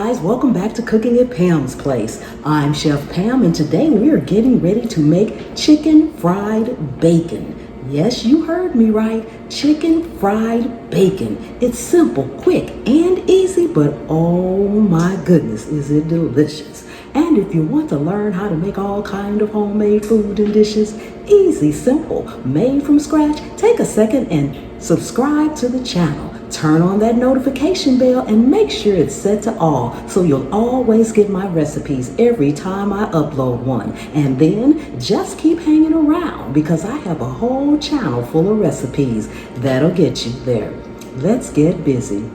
guys, welcome back to Cooking at Pam's Place. I'm Chef Pam and today we are getting ready to make chicken fried bacon. Yes, you heard me right, chicken fried bacon. It's simple, quick, and easy, but oh my goodness, is it delicious. And if you want to learn how to make all kind of homemade food and dishes, easy, simple, made from scratch, take a second and subscribe to the channel. Turn on that notification bell and make sure it's set to all so you'll always get my recipes every time I upload one. And then just keep hanging around because I have a whole channel full of recipes that'll get you there. Let's get busy.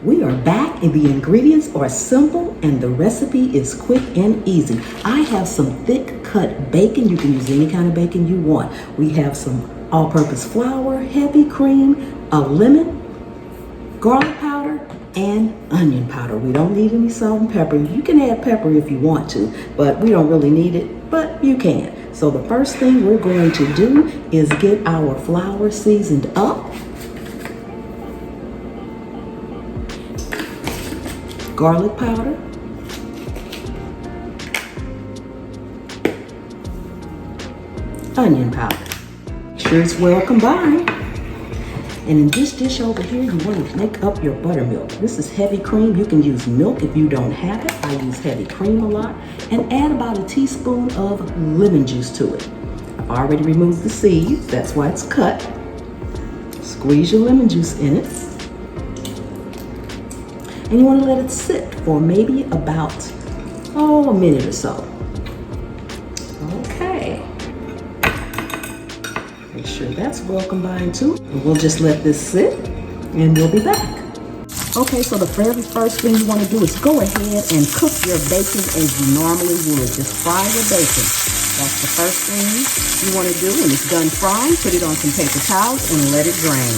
We are back and the ingredients are simple and the recipe is quick and easy. I have some thick cut bacon. You can use any kind of bacon you want. We have some all-purpose flour, heavy cream, a lemon, garlic powder, and onion powder. We don't need any salt and pepper. You can add pepper if you want to, but we don't really need it, but you can. So the first thing we're going to do is get our flour seasoned up. Garlic powder. Onion powder. Make sure it's well combined. And in this dish over here, you want to make up your buttermilk. This is heavy cream. You can use milk if you don't have it. I use heavy cream a lot. And add about a teaspoon of lemon juice to it. I've already removed the seeds. That's why it's cut. Squeeze your lemon juice in it. And you want to let it sit for maybe about, a minute or so. Okay. Make sure that's well combined too. And we'll just let this sit and we'll be back. Okay, so the very first thing you want to do is go ahead and cook your bacon as you normally would. Just fry your bacon. That's the first thing you want to do. When it's done frying, put it on some paper towels and let it drain.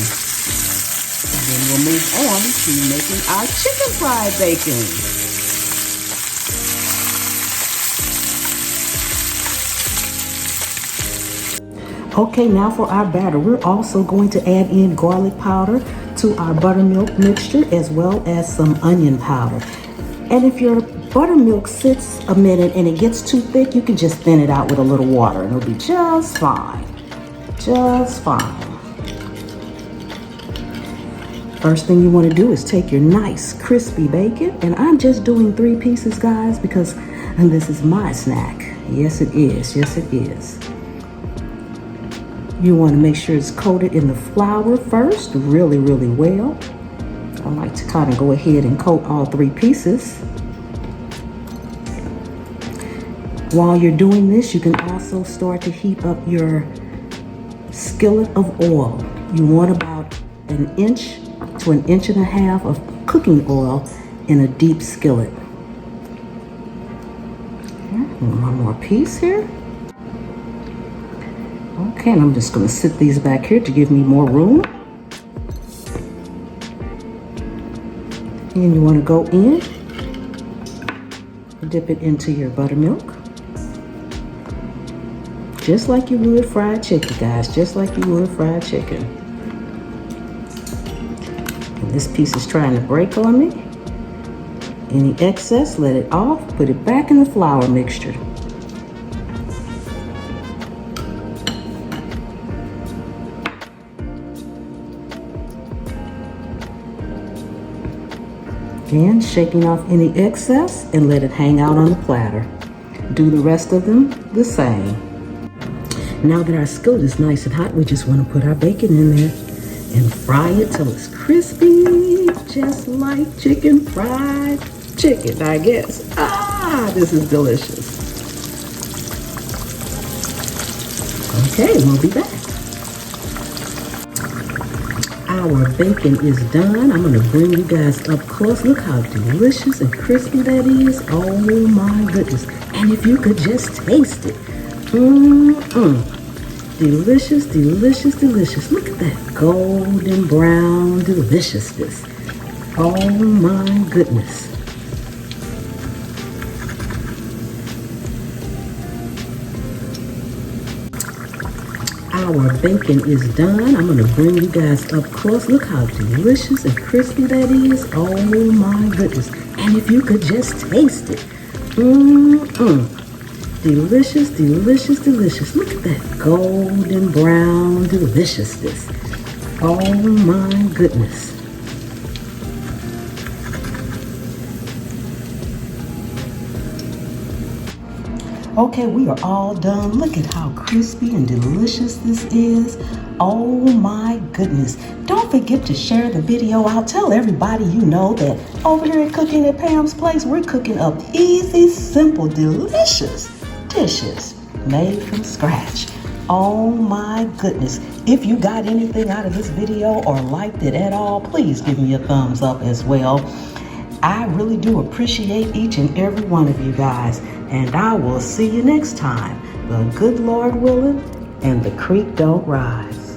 And then we'll move on to making our chicken fried bacon. Okay, now for our batter. We're also going to add in garlic powder to our buttermilk mixture as well as some onion powder. And if your buttermilk sits a minute and it gets too thick, you can just thin it out with a little water and it'll be just fine. Just fine. First thing you want to do is take your nice crispy bacon, and I'm just doing 3 pieces, guys, because this is my snack. Yes, it is. Yes, it is. You want to make sure it's coated in the flour first, really, really well. I like to kind of go ahead and coat all 3 pieces. While you're doing this, you can also start to heat up your skillet of oil. You want about 1 inch to 1.5 inches of cooking oil in a deep skillet. One more piece here. Okay, and I'm just going to sit these back here to give me more room. And you want to go in, dip it into your buttermilk. Just like you would fried chicken, guys, just like you would fried chicken. And this piece is trying to break on me. Any excess, let it off, put it back in the flour mixture. Again, shaking off any excess and let it hang out on the platter. Do the rest of them the same. Now that our skillet is nice and hot, we just want to put our bacon in there and fry it till it's crispy, just like chicken fried chicken, I guess. This is delicious. Okay, we'll be back. Our bacon is done. I'm going to bring you guys up close. Look how delicious and crispy that is. Oh my goodness. And if you could just taste it. Delicious, delicious, delicious. Look at that golden brown deliciousness. Oh my goodness. Our bacon is done. I'm gonna bring you guys up close. Look how delicious and crispy that is. Oh my goodness. And if you could just taste it. Delicious, delicious, delicious. Look at that golden brown deliciousness. Oh my goodness. Okay, we are all done. Look at how crispy and delicious this is. Oh my goodness. Don't forget to share the video out. Tell everybody you know that over here at Cooking at Pam's Place, we're cooking up easy, simple, delicious dishes made from scratch. Oh my goodness. If you got anything out of this video or liked it at all, please give me a thumbs up as well. I really do appreciate each and every one of you guys, and I will see you next time. The good Lord willing, and the creek don't rise.